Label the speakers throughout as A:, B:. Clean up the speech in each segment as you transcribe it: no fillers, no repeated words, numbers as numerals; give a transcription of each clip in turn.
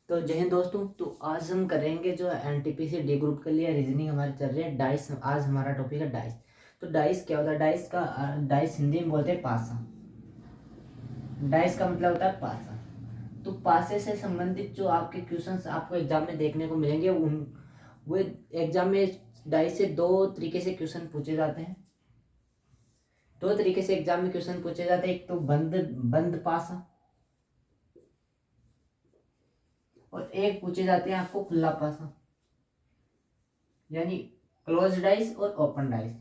A: तो जय हिंद दोस्तों। तो आज हम करेंगे जो एनटीपीसी डी ग्रुप के लिए रीजनिंग हमारी चल रही है डाइस। आज हमारा टॉपिक है डाइस। तो डाइस क्या होता है? डाइस हिंदी में बोलते हैं पासा। डाइस का मतलब होता है पासा। तो पासे से संबंधित जो आपके क्वेश्चंस आपको एग्जाम में देखने को मिलेंगे उन वो एग्जाम में डाइस से दो तरीके से क्वेश्चन पूछे जाते हैं। दो तरीके से एग्जाम में क्वेश्चन पूछे जाते हैं। एक तो बंद बंद पासा और एक पूछे जाते हैं आपको खुला पासा, यानी क्लोज डाइस और ओपन डाइस।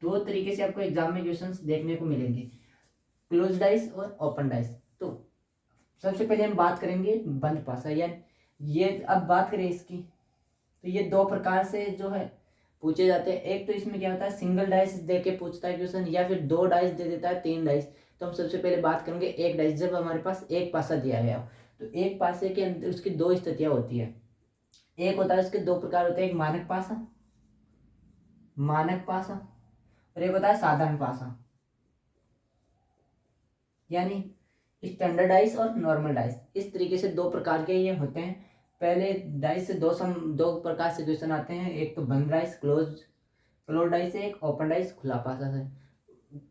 A: दो तरीके से आपको एग्जाम में क्वेश्चंस देखने को मिलेंगे, क्लोज डाइस और ओपन डाइस। तो सबसे पहले हम बात करेंगे बंद पासा, यानी ये अब बात करें इसकी, तो ये दो प्रकार से जो है पूछे जाते हैं। एक तो इसमें क्या होता है, सिंगल डाइस दे के पूछता है क्वेश्चन, या फिर दो डाइस दे देता है, तीन डाइस। तो हम सबसे पहले बात करेंगे एक डाइस। जब हमारे पास एक पासा दिया गया हो तो एक पासे के अंदर उसकी दो स्थितियां होती है। एक होता है, उसके दो प्रकार होते हैं, एक मानक पासा, मानक पासा, और एक होता है साधारण पासा, यानी स्टैंडर्डाइज और नॉर्मल डाइस। इस तरीके से दो प्रकार के ये होते हैं। पहले डाइस से दो प्रकार से क्वेश्चन आते हैं। एक तो बंद डाइस, क्लोज डाइस से, एक ओपन डाइस, खुला पासा से।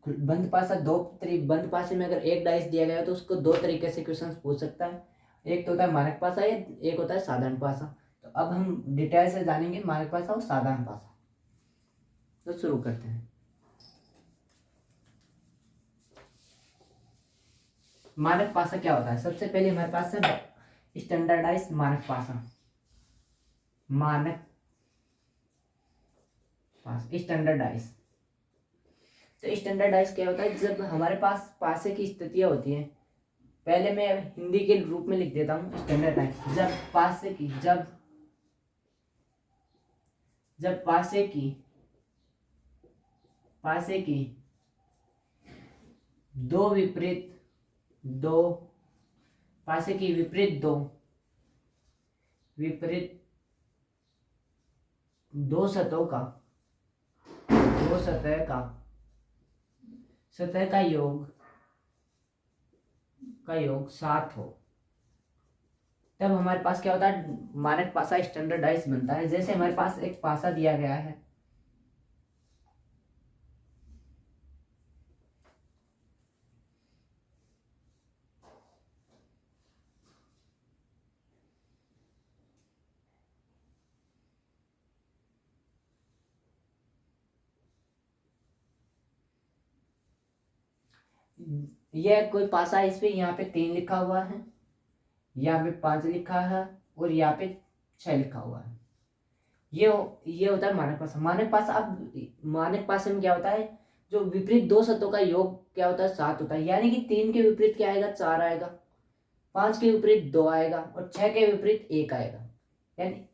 A: बंद पासा बंद पासे में अगर एक डाइस दिया गया है तो उसको दो तरीके से क्वेश्चन पूछ सकता है। एक तो होता है मानक पासा, एक होता है साधारण पासा। तो अब हम डिटेल से जानेंगे मानक पासा और साधारण पासा। तो शुरू करते हैं। मानक पासा क्या होता है? सबसे पहले हमारे पास है स्टैंडर्डाइज मानक पासा। मानक पास स्टैंडर्डाइज। तो स्टैंडर्डाइज क्या होता है? जब हमारे पास पासे की स्थितियां होती हैं, पहले मैं हिंदी के रूप में लिख देता हूँ स्टैंडर्डाइज। जब पासे की जब जब पासे की दो विपरीत दो पासे की विपरीत दो सतहों का दो सतह का योग सात हो, तब हमारे पास क्या होता है? मानक पासा स्टैंडर्डाइज बनता है। जैसे हमारे पास एक पासा दिया गया है, यह कोई पासा है, इस पे यहाँ पे 3 लिखा हुआ है, यहाँ पे 5 लिखा है, और यहाँ पे 6 लिखा हुआ है। ये ये होता है मानक पासा। मानक पासा, अब मानक पासे में क्या होता है? जो विपरीत दो सतहों का योग क्या होता है? 7 होता है। यानी कि 3 के विपरीत क्या आएगा? 4 आएगा, 5 के विपरीत 2 आएगा, और 6 के विपरीत 1 आएगा। यानी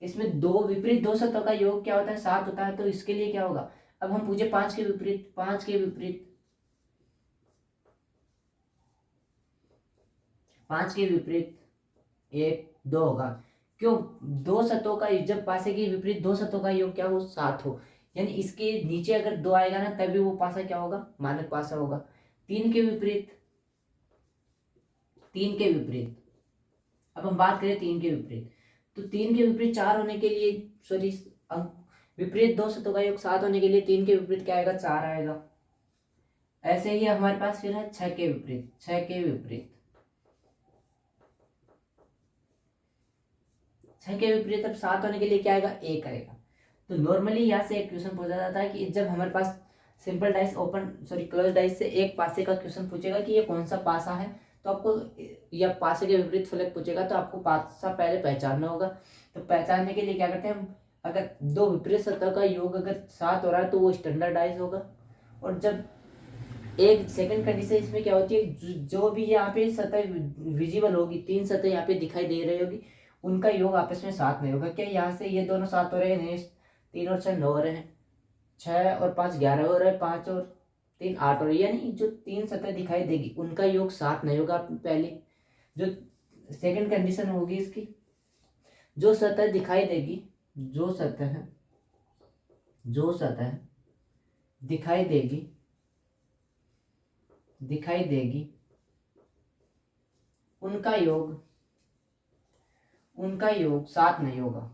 A: इसमें दो विपरीत दो सतहों का योग क्या होता है? 7 होता है। तो इसके लिए क्या होगा? अब हम पूछे 5 के विपरीत, 5 के विपरीत 1 2 होगा। क्यों? दो सतहों का, जब पासे के विपरीत दो सतहों का योग क्या हो? 7 हो। यानी इसके नीचे अगर 2 आएगा ना, तभी वो पासा क्या होगा? मानक पासा होगा। 3 के विपरीत 3 के विपरीत अब हम बात करें 3 के विपरीत, तो 3 के विपरीत 4 होने के लिए, सॉरी, विपरीत दो सतहों का योग 7 होने के लिए 3 के विपरीत क्या आएगा? 4 आएगा। ऐसे ही हमारे पास फिर है 6 के विपरीत। 6 के विपरीत अब 7 होने के लिए क्या आएगा? 1 आएगा। तो नॉर्मली यहाँ से एक क्वेश्चन पूछा जाता है कि जब हमारे पास सिंपल डाइस क्लोज डाइस से एक पासे का क्वेश्चन पूछेगा कि ये कौन सा पासा है, तो आपको, या पासे के विपरीत फलक पूछेगा तो आपको पासा पहले पहचानना होगा। तो पहचानने के लिए क्या करते हैं हम? अगर दो विपरीत सतह का योग अगर 7 हो रहा है तो वो स्टैंडर्डाइज होगा। और जब एक सेकंड कंडीशन इसमें क्या होती है, जो भी यहाँ पे सतह विजिबल होगी, 3 सतह यहाँ पे दिखाई दे रही होगी, उनका योग आपस में 7 नहीं होगा। क्या यहाँ से ये दोनों 7 हो रहे हैं? नहीं, 3 और 6 9 हो रहे हैं, 6 और 5 11 हो रहे हैं, 5 और 3 8 हो रहे हैं। यानी जो 3 सतह दिखाई देगी उनका योग 7 नहीं होगा। पहली जो सेकंड कंडीशन होगी इसकी, जो सतह दिखाई देगी, जो सतह दिखाई देगी दिखाई देगी उनका योग 7 नहीं होगा,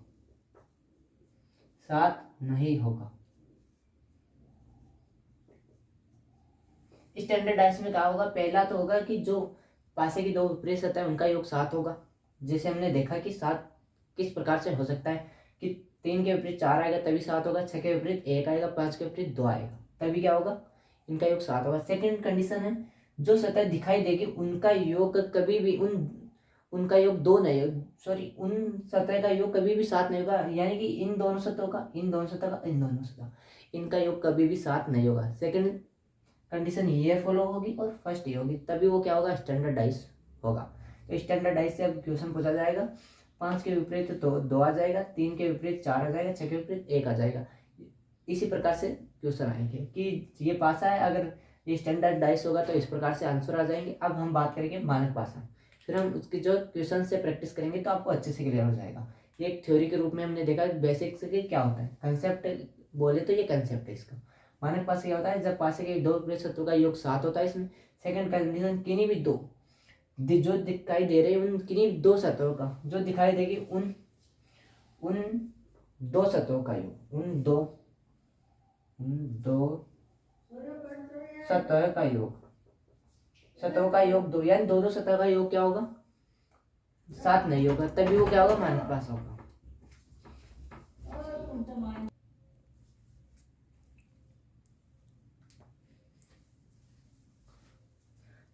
A: 7 नहीं होगा। स्टैंडर्ड डाइस में क्या होगा, पहला तो होगा कि जो पासे की दो विपरीत सतह है उनका योग 7 होगा। जैसे हमने देखा कि 7 किस प्रकार से हो सकता है कि 3 के विपरीत 4 आएगा तभी 7 होगा, 6 के विपरीत 1 आएगा, 5 के विपरीत 2 आएगा तभी क्या होगा, इनका योग 7 होगा। सेकंड कंडीशन है जो सतह दिखाई देगी उनका योग कभी भी उनका योग 2 नहीं हो, सॉरी उन सतह का योग कभी भी 7 नहीं होगा, यानी कि इन दोनों सतहों का, इन दोनों सतह का, इन दोनों सतह इनका योग कभी भी 7 नहीं होगा। सेकंड कंडीशन ये फॉलो होगी और फर्स्ट ये होगी, तभी वो क्या होगा, स्टैंडर्डाइज होगा। तो स्टैंडर्डाइज से अब क्वेश्चन पूछा जाएगा, 5 के विपरीत तो 2 आ जाएगा, 3 के विपरीत 4 आ जाएगा, 6 के विपरीत 1 आ जाएगा। इसी प्रकार से क्वेश्चन आएंगे कि ये पासा है, अगर ये स्टैंडर्डाइज होगा तो इस प्रकार से आंसर आ जाएंगे। अब हम बात करेंगे मानक पासा, फिर हम उसकी जो क्वेश्चन से प्रैक्टिस करेंगे तो आपको अच्छे से क्लियर हो जाएगा। ये एक थ्योरी के रूप में हमने देखा बेसिक से क्या होता है, कंसेप्ट बोले तो ये कंसेप्ट है इसका। मानक पासे क्या होता है, जब पासे के दो विपरीत सतहों का योग 7 होता है, इसमें सेकंड कंडीशन किन्हीं भी दो जो दिखाई दे रहे हैं उन किन्हीं दो सतहों का, जो दिखाई देगी उन दो सतहों का योग, उन दो सतह का योग, सतहों का योग 2, यानी दो सतह का योग क्या होगा, 7 नहीं होगा, तभी वो क्या होगा, मानक पासा होगा।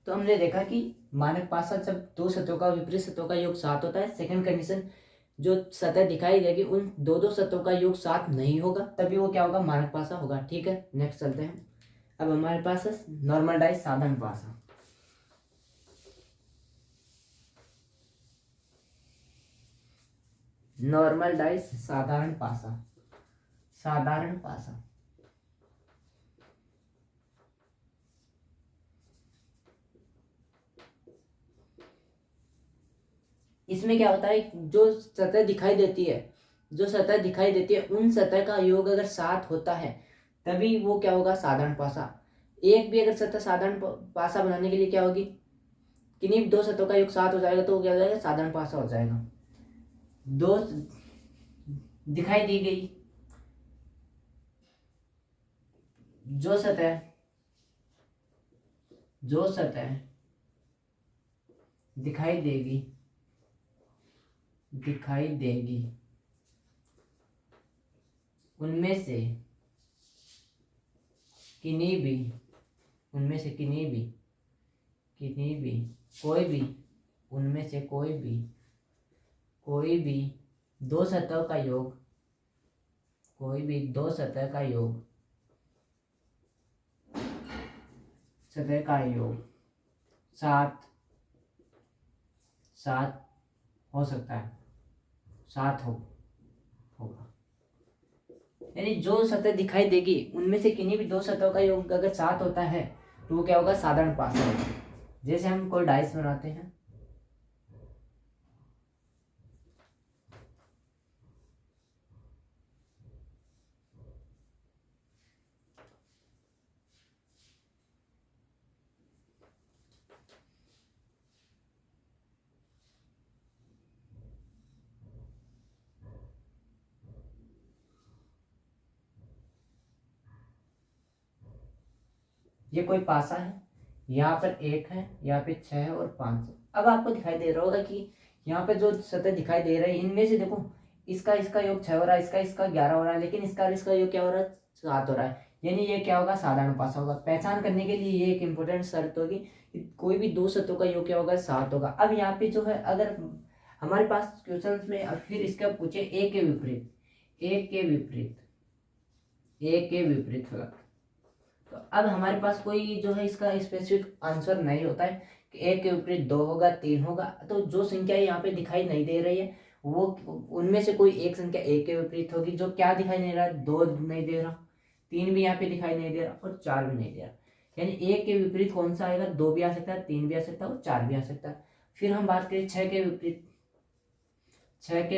A: तो हमने देखा कि मानक पासा जब दो सतहों का विपरीत सतहों का योग 7 होता है, सेकंड कंडीशन जो सतह दिखाई देगी उन दो सतहों का योग 7 नहीं होगा, तभी वो क्या होगा, मानक पासा होगा। ठीक है, नेक्स्ट चलते हैं। अब हमारे पास है नॉर्मल डाइस साधारण पासा। नॉर्मल डाइस साधारण पासा, साधारण पासा इसमें क्या होता है, जो सतह दिखाई देती है, जो सतह दिखाई देती है उन सतह का योग अगर 7 होता है तभी वो क्या होगा, साधारण पासा। एक भी अगर सतह साधारण पासा बनाने के लिए क्या होगी, किन्हीं दो सतहों का योग 7 हो जाएगा तो वो क्या हो जाएगा, साधारण पासा हो जाएगा। दो दिखाई दी गई जो सतह दिखाई देगी उनमें से किन्हीं भी कोई भी दो सतह का योग, 7 हो सकता है, 7 होगा, यानी जो सतह दिखाई देगी उनमें से किन्हीं भी दो सतहों का योग अगर 7 होता है तो वो क्या होगा, साधारण पासा होगा। जैसे हम कोई डाइस बनाते हैं, ये कोई पासा है, यहाँ पर 1 है, यहाँ पे 6 है और 5 है। अब आपको दिखाई दे रहा होगा कि यहाँ पे जो सतह दिखाई दे रही है इनमें से देखो इसका योग 6 हो रहा है, इसका 11 हो रहा है, लेकिन इसका योग क्या हो रहा है, 7 हो रहा है, यानी ये क्या होगा, साधारण पासा होगा। पहचान करने के लिए ये एक इंपॉर्टेंट शर्त होगी कि कोई भी दो सतहों का योग क्या होगा, 7 होगा। अब यहाँ पे जो है, अगर हमारे पास क्वेश्चन में फिर इसका पूछे एक के विपरीत फलक, तो अब हमारे पास कोई जो है इसका स्पेसिफिक आंसर नहीं होता है कि 1 के विपरीत 2 होगा, 3 होगा। तो जो संख्या यहाँ पे दिखाई नहीं दे रही है वो उनमें से कोई एक संख्या 1 के विपरीत होगी, जो क्या दिखाई नहीं रहा है, 2 नहीं दे रहा, 3 भी यहाँ पे दिखाई नहीं दे रहा और 4 भी नहीं दे रहा, यानी 1 के विपरीत कौन सा आएगा, 2 भी आ सकता है, 3 भी आ सकता है और 4 भी आ सकता है। फिर हम बात करें 6 के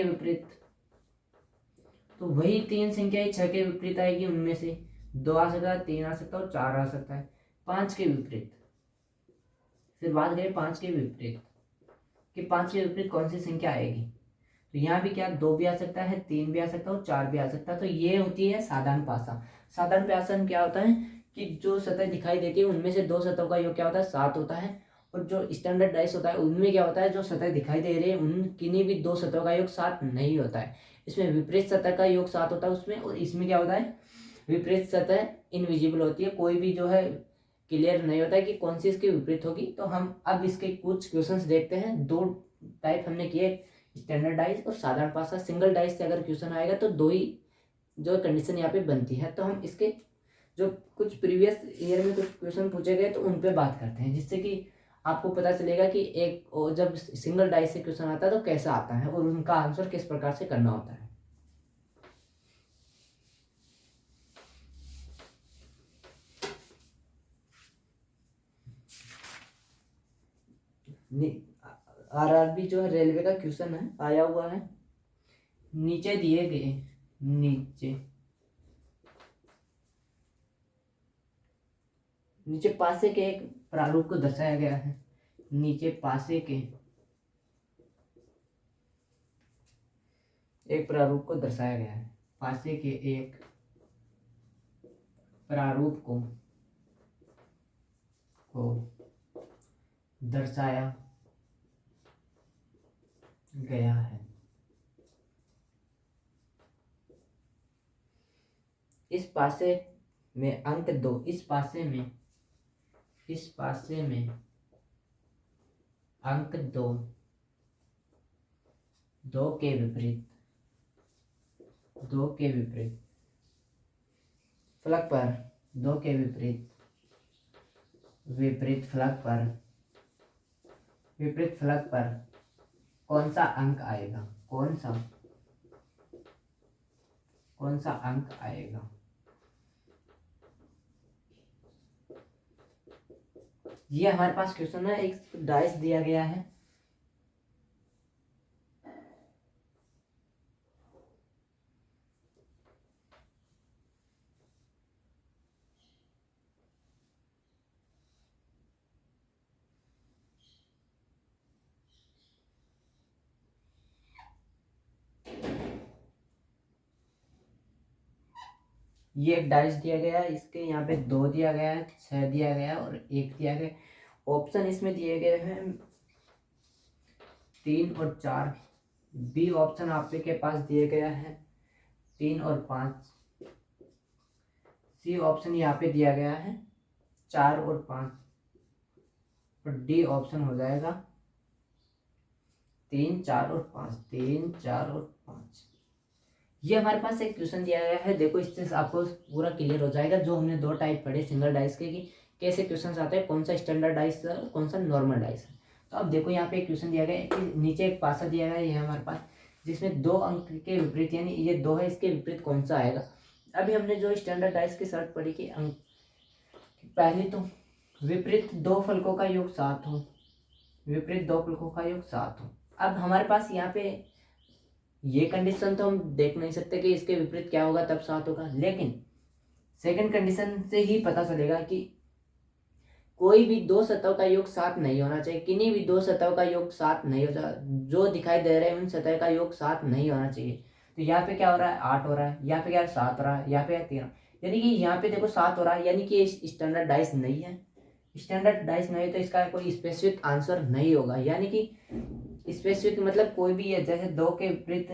A: विपरीत, तो वही 3 संख्या 6 के विपरीत आएगी, उनमें से 2 आ सकता है, 3 आ सकता है और 4 आ सकता है। 5 के विपरीत फिर बात करें 5 के विपरीत कि 5 के विपरीत कौन सी संख्या आएगी, तो यहाँ भी क्या 2 भी आ सकता है, 3 भी आ सकता है और 4 भी आ सकता है। तो ये होती है साधारण पासा। साधारण पासा में क्या होता है कि जो सतह दिखाई देती है उनमें से 2 सतहों का योग क्या होता है 7 होता है, और जो स्टैंडर्ड डाइस होता है उनमें क्या होता है जो सतह दिखाई दे रही है उन किन्हीं भी 2 सतहों का योग 7 नहीं होता है। इसमें विपरीत सतह का योग 7 होता है उसमें, और इसमें क्या होता है विपरीत सतह इनविजिबल होती है, कोई भी जो है क्लियर नहीं होता है कि कौन सी इसकी विपरीत होगी। तो हम अब इसके कुछ क्वेश्चंस देखते हैं। 2 टाइप हमने किए, स्टैंडर्ड डाइस और साधारण पासा। सिंगल डाइस से अगर क्वेश्चन आएगा तो 2 ही जो कंडीशन यहाँ पे बनती है। तो हम इसके जो कुछ प्रीवियस ईयर में कुछ क्वेश्चन पूछे गए तो उन पे बात करते हैं, जिससे कि आपको पता चलेगा कि एक जब सिंगल डाइस से क्वेश्चन आता है तो कैसा आता है और उनका आंसर किस प्रकार से करना होता है। आरआरबी जो है रेलवे का क्वेश्चन है आया हुआ है। नीचे दिए गए नीचे पासे के एक प्रारूप को दर्शाया गया है। नीचे पासे के एक प्रारूप को दर्शाया गया है। पासे के एक प्रारूप को दर्शाया गया है। इस पासे में अंक 2, इस पासे में अंक 2 के विपरीत फलक पर 2 के विपरीत फलक पर कौन सा अंक आएगा, कौन सा अंक आएगा। ये हमारे पास क्वेश्चन है, एक डाइस दिया गया है। ये एक डाइस दिया गया है, इसके यहाँ पे 2 दिया गया है, 6 दिया गया है और 1 दिया गया है। ऑप्शन इसमें दिए गए हैं 3 और 4। बी ऑप्शन आपके पास दिए गया है 3 और 5। सी ऑप्शन यहाँ पे दिया गया है 4 और 5, और डी ऑप्शन हो जाएगा 3, 4 और 5। 3, 4 और 5। ये हमारे पास एक क्वेश्चन दिया गया है। देखो इससे आपको पूरा क्लियर हो जाएगा जो हमने 2 टाइप पढ़े सिंगल डाइस के कि कैसे क्वेश्चन आते हैं, कौन सा स्टैंडर्ड डाइस है कौन सा नॉर्मल डाइस है। तो अब देखो यहाँ पे एक क्वेश्चन दिया गया है कि नीचे एक पासा दिया गया है ये हमारे पास, जिसमें 2 अंक के विपरीत यानी ये 2 है, इसके विपरीत कौन सा आएगा। अभी हमने जो स्टैंडर्ड डाइस की शर्त पढ़ी कि अंक पहली तो विपरीत 2 फलकों का योग 7 हो, विपरीत 2 फलकों का योग 7 हो। अब हमारे पास यहाँ पे ये कंडीशन तो हम देख नहीं सकते कि इसके विपरीत क्या होगा तब 7 होगा, लेकिन सेकंड कंडीशन से ही पता चलेगा कि कोई भी 2 सतहों का योग 7 नहीं होना चाहिए। किन्हीं भी 2 सतहों का योग 7 नहीं हो जा जो दिखाई दे रहे हैं उन सतह का योग 7 नहीं होना चाहिए। तो यहाँ पे क्या हो रहा है 8 हो रहा है, यहाँ पे क्या 7 हो रहा है, यहाँ पे 13, यानी कि यहाँ पे देखो 7 हो रहा है, यानी कि स्टैंडर्ड डाइस नहीं है। स्टैंडर्ड डाइस नहीं तो इसका कोई स्पेसिफिक आंसर नहीं होगा, यानी कि स्पेसिफिक मतलब कोई भी है जैसे 2 के विपरीत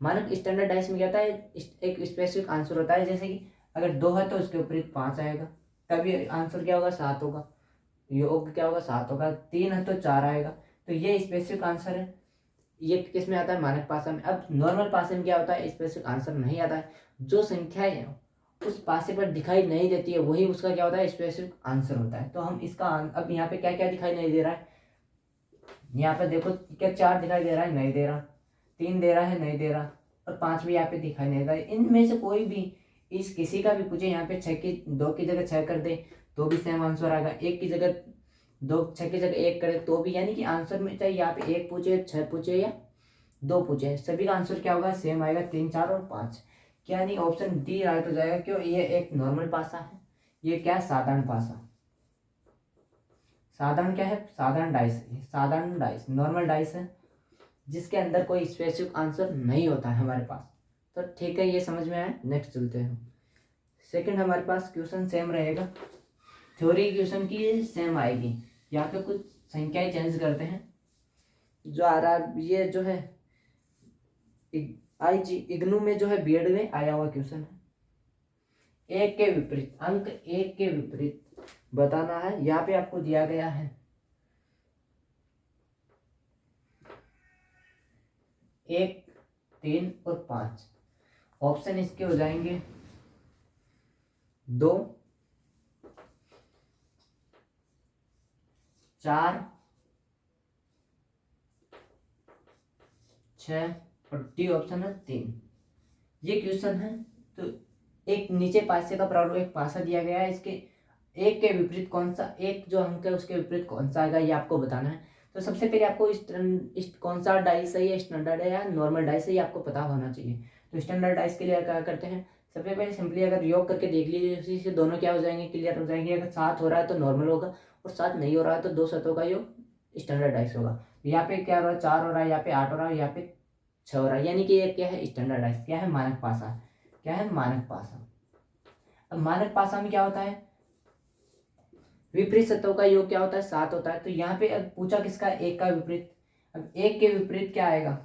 A: मानक स्टैंडर्ड डाइस में क्या होता है एक स्पेसिफिक आंसर होता है, जैसे कि अगर 2 है तो उसके विपरीत 5 आएगा, तभी आंसर क्या होगा 7 होगा, योग क्या होगा 7 होगा। 3 है तो 4 आएगा, तो ये स्पेसिफिक आंसर है। ये किस में आता है मानक पासा में। अब नॉर्मल पासे में क्या होता है स्पेसिफिक आंसर नहीं आता है, जो संख्याएं है उस पासे पर दिखाई नहीं देती है वही उसका क्या होता है स्पेसिफिक आंसर होता है। तो हम इसका अब यहाँ पे क्या क्या दिखाई नहीं दे रहा है, यहाँ पे देखो क्या 4 दिखाई दे रहा है नहीं दे रहा, 3 दे रहा है नहीं दे रहा, और 5 भी यहाँ पे दिखाई नहीं दे रहा है। इनमें से कोई भी इस किसी का भी पूछे यहाँ पे 2 की जगह 6 कर दे तो भी सेम आंसर आएगा, 1 की जगह 6 की जगह 1 करे तो भी, यानी कि आंसर में चाहे यहाँ पे 1 पूछे 6 पूछे या 2 पूछे सभी का आंसर क्या होगा सेम आएगा 3, 4 और 5। यानी ऑप्शन डी राइट हो जाएगा, क्यों ये एक नॉर्मल पासा है, ये क्या साधारण पासा। साधारण क्या है, साधारण डाइस, साधारण डाइस नॉर्मल डाइस है जिसके अंदर कोई स्पेसिफिक आंसर नहीं होता है हमारे पास। तो ठीक है, ये समझ में आया। नेक्स्ट चलते हैं। सेकंड हमारे पास क्वेश्चन सेम रहेगा, थ्योरी क्वेश्चन की सेम आएगी। यहाँ पे कुछ संख्याएं चेंज करते हैं। जो आ रहा ये जो है इग्नू में जो है बीएड में आया हुआ क्वेश्चन है। एक के विपरीत अंक, एक के विपरीत बताना है। यहाँ पे आपको दिया गया है 1, 3 और 5। ऑप्शन इसके हो जाएंगे 2, 4, 6 और डी ऑप्शन है 3। ये क्वेश्चन है। तो एक नीचे पासे का प्रॉब्लम, एक पासा दिया गया है, इसके एक के विपरीत कौन सा, एक जो अंक है उसके विपरीत कौन सा आएगा, ये आपको बताना है। तो सबसे पहले आपको इस कौन सा डाइस है, ये स्टैंडर्ड है या नॉर्मल डाइस है, ये आपको पता होना चाहिए। तो स्टैंडर्ड डाइस के लिए क्या करते हैं, सबसे पहले सिंपली अगर योग करके देख लीजिए, उसी से दोनों क्या हो जाएंगे, क्लियर हो जाएंगे। अगर 7 हो रहा है तो नॉर्मल होगा, और 7 नहीं हो रहा है तो 2 शतों का योग स्टैंडर्ड डाइस होगा। यहाँ पे क्या हो रहा है, 4 हो रहा है, यहाँ पे 8 हो रहा है, यहाँ पे 6 हो रहा है, यानी कि ये क्या है, स्टैंडर्ड डाइस। क्या है, मानक पासा। क्या है, मानक पासा। अब मानक पासा में क्या होता है, विपरीत सतहों का योग क्या होता है, 7 होता है। तो यहाँ पे अब पूछा किसका, एक का विपरीत। अब एक के विपरीत क्या आएगा,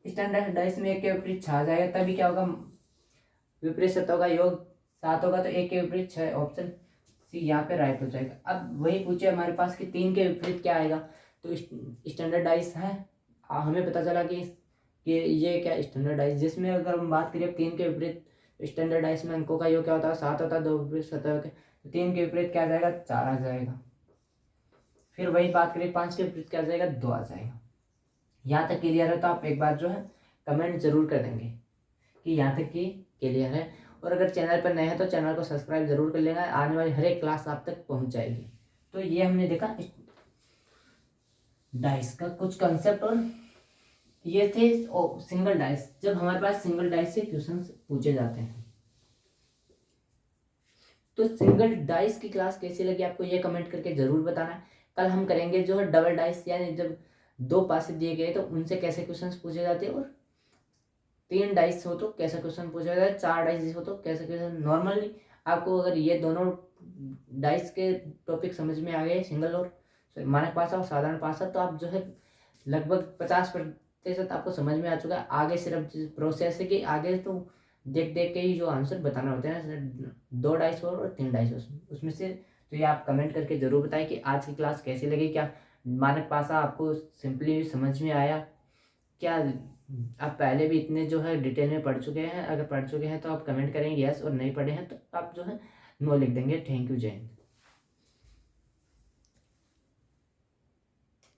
A: स्टैंडर्ड डाइस में एक के विपरीत 6 आ जाएगा, तभी क्या होगा, विपरीत सतहों का योग 7 होगा, तो एक के विपरीत 6, ऑप्शन सी यहाँ पे राइट हो जाएगा। अब वही पूछे हमारे पास कि 3 के विपरीत क्या आएगा, तो स्टैंडर्ड डाइस है। हमें पता चला कि ये क्या स्टैंडर्ड डाइस, जिसमें अगर हम बात करें 3 के विपरीत, स्टैंडर्ड डाइस में अंकों का योग क्या होता है, 7 होता है, 2 विपरीत सतह के, तो 3 के विपरीत क्या आ जाएगा, 4 आ जाएगा। फिर वही बात करें 5 के विपरीत क्या आ जाएगा, 2 आ जाएगा। यहाँ तक क्लियर है तो आप एक बार जो है कमेंट जरूर कर देंगे कि यहाँ तक की क्लियर है। और अगर चैनल पर नए हैं तो चैनल को सब्सक्राइब जरूर कर लेना, आने वाली हर एक क्लास आप तक पहुँच जाएगी। तो ये हमने देखा डाइस का कुछ कंसेप्ट, और ये थे सिंगल डाइस, जब हमारे पास सिंगल डाइस से क्वेश्चन पूछे जाते हैं। तो सिंगल डाइस की क्लास कैसी लगी आपको, ये कमेंट करके जरूर बताना। कल हम करेंगे जो है डबल डाइस, यानी जब 2 पासे दिए गए तो उनसे कैसे क्वेश्चन पूछे जाते हैं, और 3 डाइस हो तो कैसा क्वेश्चन पूछा जाता है, 4 डाइस हो तो कैसा क्वेश्चन। नॉर्मली आपको अगर ये दोनों डाइस के टॉपिक समझ में आ गए, सिंगल और मानक पासा और साधारण पासा, तो आप जो है लगभग 50% आपको समझ में आ चुका है। आगे सिर्फ प्रोसेस है कि आगे तो देख देख के ही जो आंसर बताना होते हैं, 2 डाइस और 3 डाइस उसमें से। तो ये आप कमेंट करके ज़रूर बताएं कि आज की क्लास कैसी लगी, क्या मानक पासा आपको सिंपली समझ में आया, क्या आप पहले भी इतने जो है डिटेल में पढ़ चुके हैं। अगर पढ़ चुके हैं तो आप कमेंट करेंगे यस, और नहीं पढ़े हैं तो आप जो है नो लिख देंगे। थैंक यू, जय हिंद।